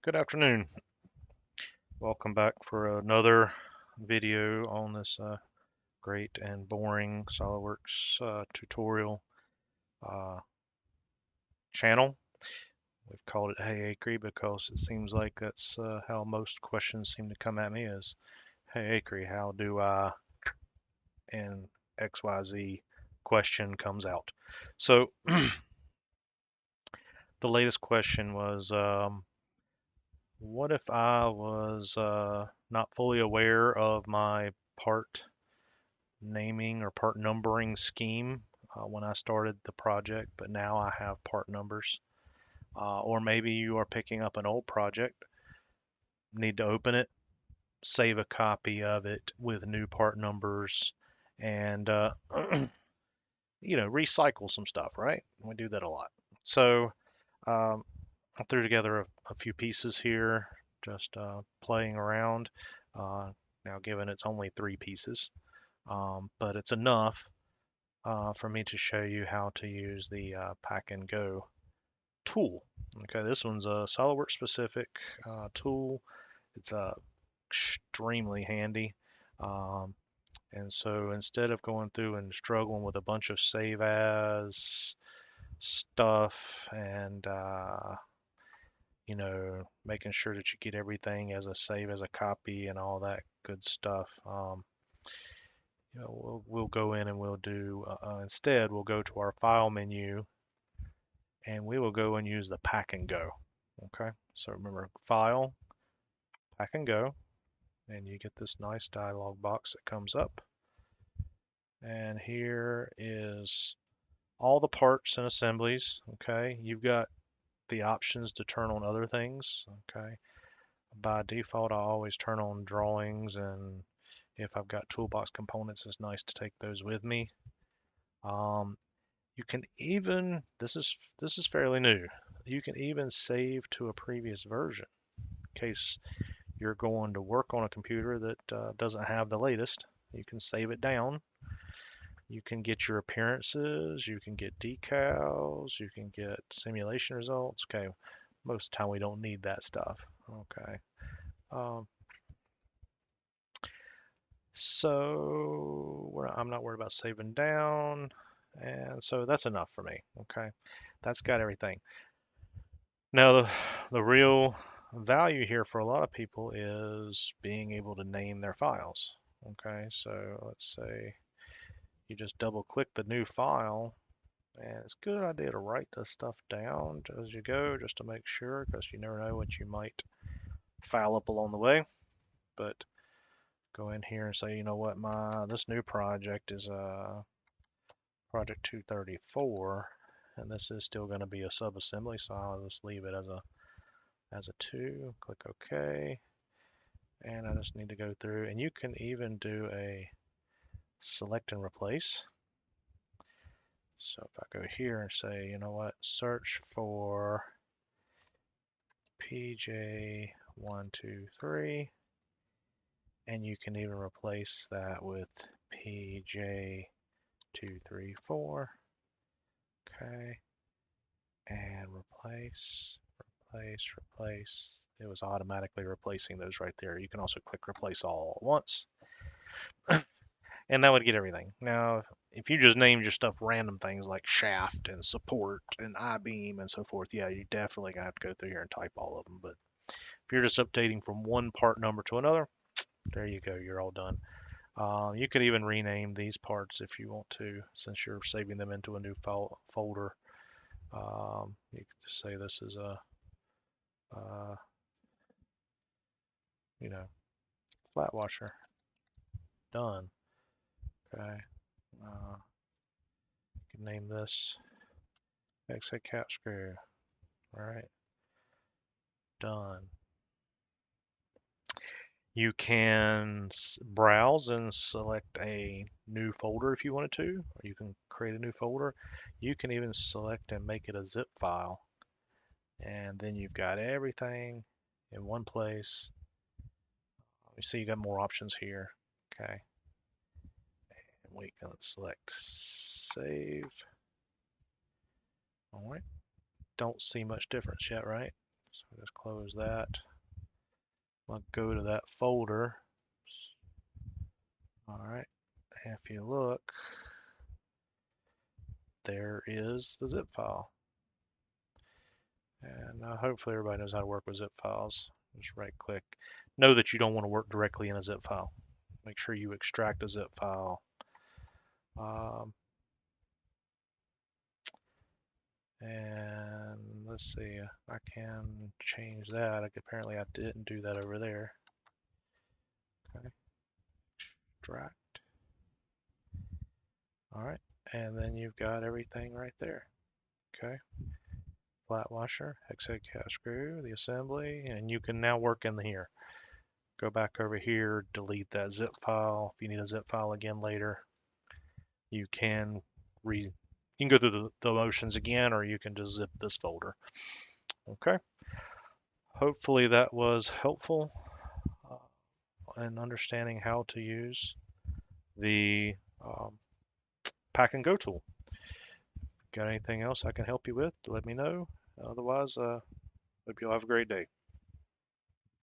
Good afternoon. Welcome back for another video on this great and boring SolidWorks tutorial uh, channel. We've called it Hey Acre because it seems like that's how most questions seem to come at me is, Hey Acre, how do I, and XYZ question comes out. So the latest question was, what if I was not fully aware of my part naming or part numbering scheme when I started the project, but now I have part numbers. Or maybe you are picking up an old project, need to open it, save a copy of it with new part numbers, and recycle some stuff, right? We do that a lot. So um, I threw together a few pieces here, just playing around. Now, given it's only three pieces, but it's enough for me to show you how to use the Pack and Go tool. Okay, this one's a SolidWorks specific tool. It's extremely handy. Um, and so instead of going through and struggling with a bunch of save as stuff and making sure that you get everything as a save as a copy and all that good stuff, we'll go in and we'll do instead we'll go to our file menu and we will go and use the Pack and Go. Okay, so remember File, Pack and Go, and you get this nice dialog box that comes up. And here is all the parts and assemblies. Okay, you've got the options to turn on other things. Okay, by default, I always turn on drawings, and if I've got toolbox components, it's nice to take those with me. You can even, this is fairly new. You can even save to a previous version in case you're going to work on a computer that doesn't have the latest. You can save it down. You can get your appearances. You can get decals. You can get simulation results. Okay, most of the time we don't need that stuff. Okay. Um, I'm not worried about saving down. And so that's enough for me. Okay. That's got everything. Now, the real value here for a lot of people is being able to name their files. Okay, so let's say you just double click the new file, and it's a good idea to write this stuff down as you go just to make sure, because you never know what you might foul up along the way. But go in here and say, you know what, this new project is project 234, and this is still going to be a subassembly, so I'll just leave it as a 2, click OK, and I just need to go through, and you can even do a select and replace. So if I go here and say, you know what, search for PJ123, and you can even replace that with PJ234, okay, and replace, replace. It was automatically replacing those right there. You can also click replace all at once, and that would get everything. Now, if you just named your stuff random things like shaft and support and I-beam and so forth, yeah, you definitely have to go through here and type all of them. But if you're just updating from one part number to another, there you go, you're all done. You could even rename these parts if you want to, since you're saving them into a new folder. You could just say this is a, uh, flat washer. Done. Okay. You can name this exit cap screw. All right. Done. You can browse and select a new folder if you wanted to, or you can create a new folder. You can even select and make it a zip file. And then you've got everything in one place. You see you got more options here. Okay. And we can select save. All right. Don't see much difference yet, right? Just close that. I'll go to that folder. All right, if you look, there is the zip file. And hopefully everybody knows how to work with zip files. Just right click. Know that you don't want to work directly in a zip file. Make sure you extract a zip file. And let's see, I can change that. Apparently I didn't do that over there. Okay, extract. All right, and then you've got everything right there. Okay, flat washer, hex head cap screw, the assembly, and you can now work in here. Go back over here, delete that zip file. If you need a zip file again later, you can you can go through the motions again, or you can just zip this folder. Okay. Hopefully that was helpful in understanding how to use the pack and go tool. Got anything else I can help you with? Let me know. Otherwise, hope you'll have a great day.